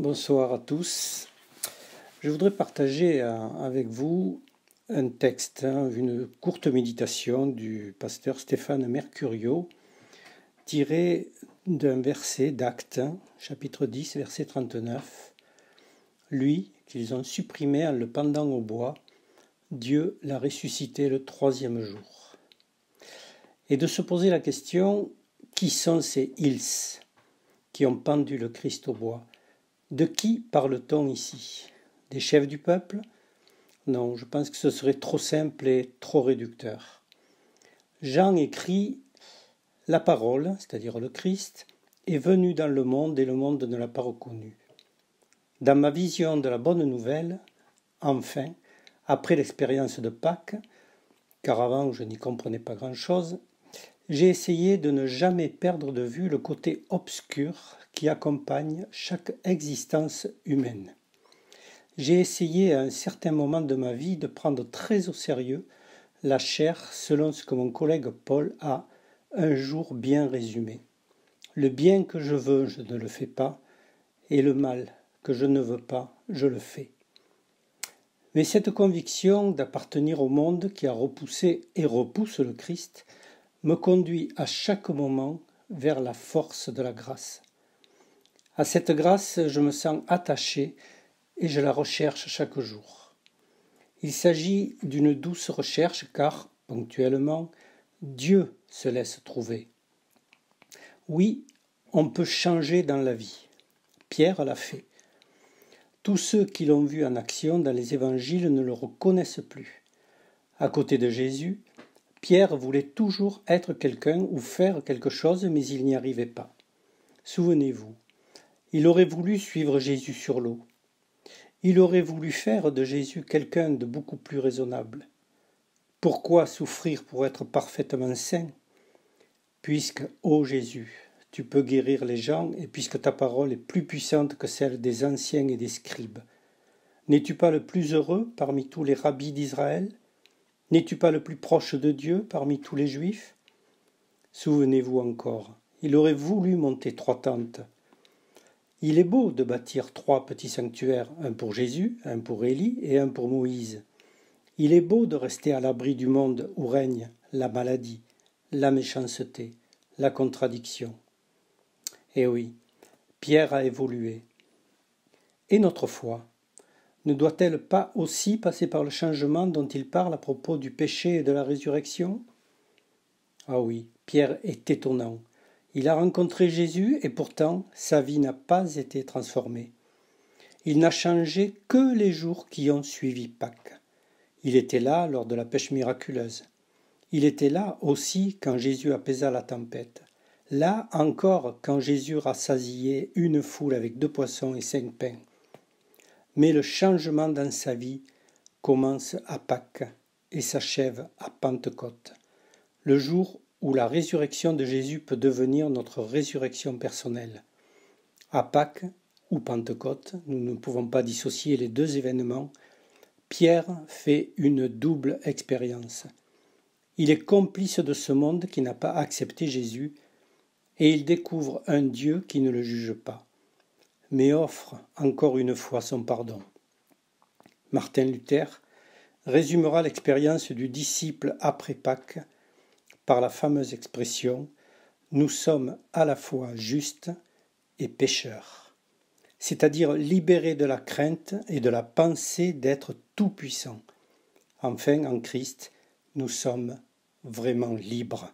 Bonsoir à tous. Je voudrais partager avec vous un texte, une courte méditation du pasteur Stéphane Mercurio, tiré d'un verset d'Actes, chapitre 10, verset 39. Lui, qu'ils ont supprimé en le pendant au bois, Dieu l'a ressuscité le troisième jour. Et de se poser la question, qui sont ces ils qui ont pendu le Christ au bois? De qui parle-t-on ici? Des chefs du peuple? Non, je pense que ce serait trop simple et trop réducteur. Jean écrit « La parole, c'est-à-dire le Christ, est venu dans le monde et le monde ne l'a pas reconnu. Dans ma vision de la bonne nouvelle, enfin, après l'expérience de Pâques, car avant je n'y comprenais pas grand-chose, j'ai essayé de ne jamais perdre de vue le côté obscur qui accompagne chaque existence humaine. J'ai essayé à un certain moment de ma vie de prendre très au sérieux la chair selon ce que mon collègue Paul a un jour bien résumé. Le bien que je veux, je ne le fais pas, et le mal que je ne veux pas, je le fais. Mais cette conviction d'appartenir au monde qui a repoussé et repousse le Christ me conduit à chaque moment vers la force de la grâce. À cette grâce, je me sens attaché et je la recherche chaque jour. Il s'agit d'une douce recherche car, ponctuellement, Dieu se laisse trouver. Oui, on peut changer dans la vie. Pierre l'a fait. Tous ceux qui l'ont vu en action dans les évangiles ne le reconnaissent plus. À côté de Jésus, Pierre voulait toujours être quelqu'un ou faire quelque chose, mais il n'y arrivait pas. Souvenez-vous, il aurait voulu suivre Jésus sur l'eau. Il aurait voulu faire de Jésus quelqu'un de beaucoup plus raisonnable. Pourquoi souffrir pour être parfaitement saint? Puisque, ô Jésus, tu peux guérir les gens et puisque ta parole est plus puissante que celle des anciens et des scribes. N'es-tu pas le plus heureux parmi tous les rabbis d'Israël? N'es-tu pas le plus proche de Dieu parmi tous les Juifs? Souvenez-vous encore, il aurait voulu monter 3 tentes. Il est beau de bâtir 3 petits sanctuaires, un pour Jésus, un pour Élie et un pour Moïse. Il est beau de rester à l'abri du monde où règne la maladie, la méchanceté, la contradiction. Eh oui, Pierre a évolué. Et notre foi ne doit-elle pas aussi passer par le changement dont il parle à propos du péché et de la résurrection? Ah oui, Pierre est étonnant. Il a rencontré Jésus et pourtant sa vie n'a pas été transformée. Il n'a changé que les jours qui ont suivi Pâques. Il était là lors de la pêche miraculeuse. Il était là aussi quand Jésus apaisa la tempête. Là encore quand Jésus rassasiait une foule avec 2 poissons et 5 pains. Mais le changement dans sa vie commence à Pâques et s'achève à Pentecôte, le jour où la résurrection de Jésus peut devenir notre résurrection personnelle. À Pâques ou Pentecôte, nous ne pouvons pas dissocier les 2 événements, Pierre fait une double expérience. Il est complice de ce monde qui n'a pas accepté Jésus et il découvre un Dieu qui ne le juge pas, mais offre encore une fois son pardon. Martin Luther résumera l'expérience du disciple après Pâques par la fameuse expression « Nous sommes à la fois justes et pécheurs », c'est-à-dire libérés de la crainte et de la pensée d'être tout-puissant. Enfin, en Christ, nous sommes vraiment libres.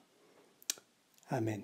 Amen.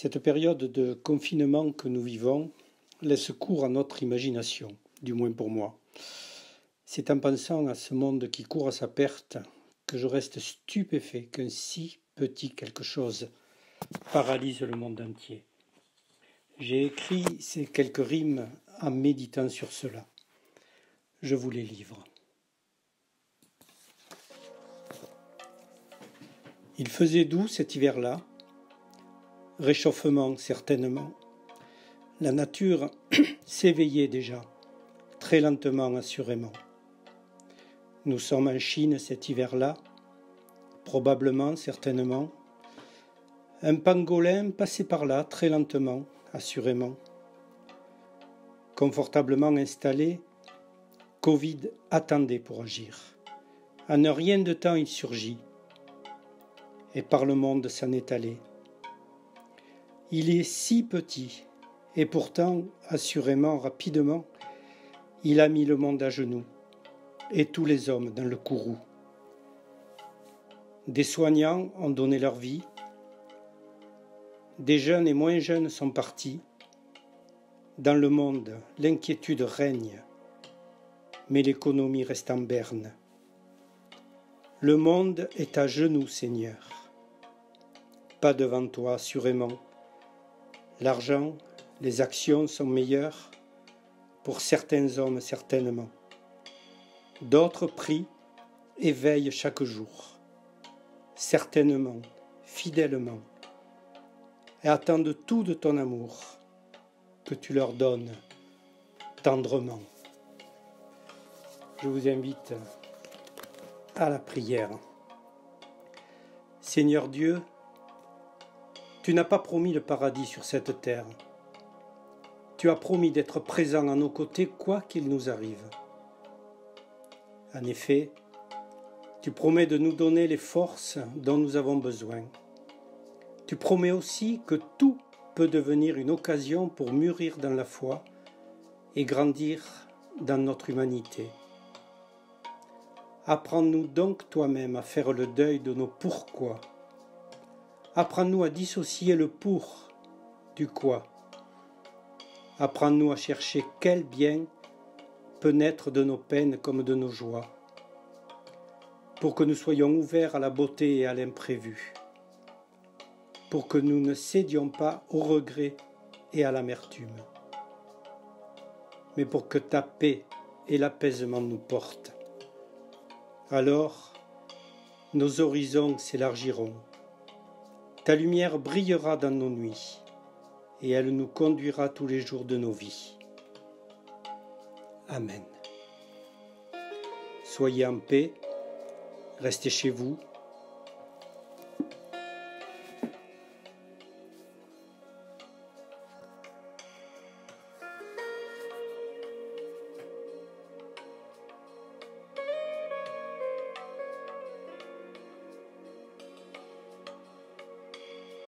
Cette période de confinement que nous vivons laisse cours à notre imagination, du moins pour moi. C'est en pensant à ce monde qui court à sa perte que je reste stupéfait qu'un si petit quelque chose paralyse le monde entier. J'ai écrit ces quelques rimes en méditant sur cela. Je vous les livre. Il faisait doux cet hiver-là, réchauffement certainement. La nature s'éveillait déjà, très lentement assurément. Nous sommes en Chine cet hiver-là, probablement, certainement. Un pangolin passait par là, très lentement, assurément. Confortablement installé, Covid attendait pour agir. En un rien de temps, il surgit, et par le monde s'en est allé. Il est si petit, et pourtant, assurément, rapidement, il a mis le monde à genoux, et tous les hommes dans le courroux. Des soignants ont donné leur vie, des jeunes et moins jeunes sont partis. Dans le monde, l'inquiétude règne, mais l'économie reste en berne. Le monde est à genoux, Seigneur. Pas devant toi, assurément. L'argent, les actions sont meilleures, pour certains hommes certainement. D'autres prient et veillent chaque jour, certainement, fidèlement, et attendent tout de ton amour, que tu leur donnes tendrement. Je vous invite à la prière. Seigneur Dieu, tu n'as pas promis le paradis sur cette terre. Tu as promis d'être présent à nos côtés quoi qu'il nous arrive. En effet, tu promets de nous donner les forces dont nous avons besoin. Tu promets aussi que tout peut devenir une occasion pour mûrir dans la foi et grandir dans notre humanité. Apprends-nous donc toi-même à faire le deuil de nos pourquoi. Apprends-nous à dissocier le pour du quoi. Apprends-nous à chercher quel bien peut naître de nos peines comme de nos joies, pour que nous soyons ouverts à la beauté et à l'imprévu, pour que nous ne cédions pas au regret et à l'amertume, mais pour que ta paix et l'apaisement nous portent. Alors, nos horizons s'élargiront, ta lumière brillera dans nos nuits, et elle nous conduira tous les jours de nos vies. Amen. Soyez en paix, restez chez vous,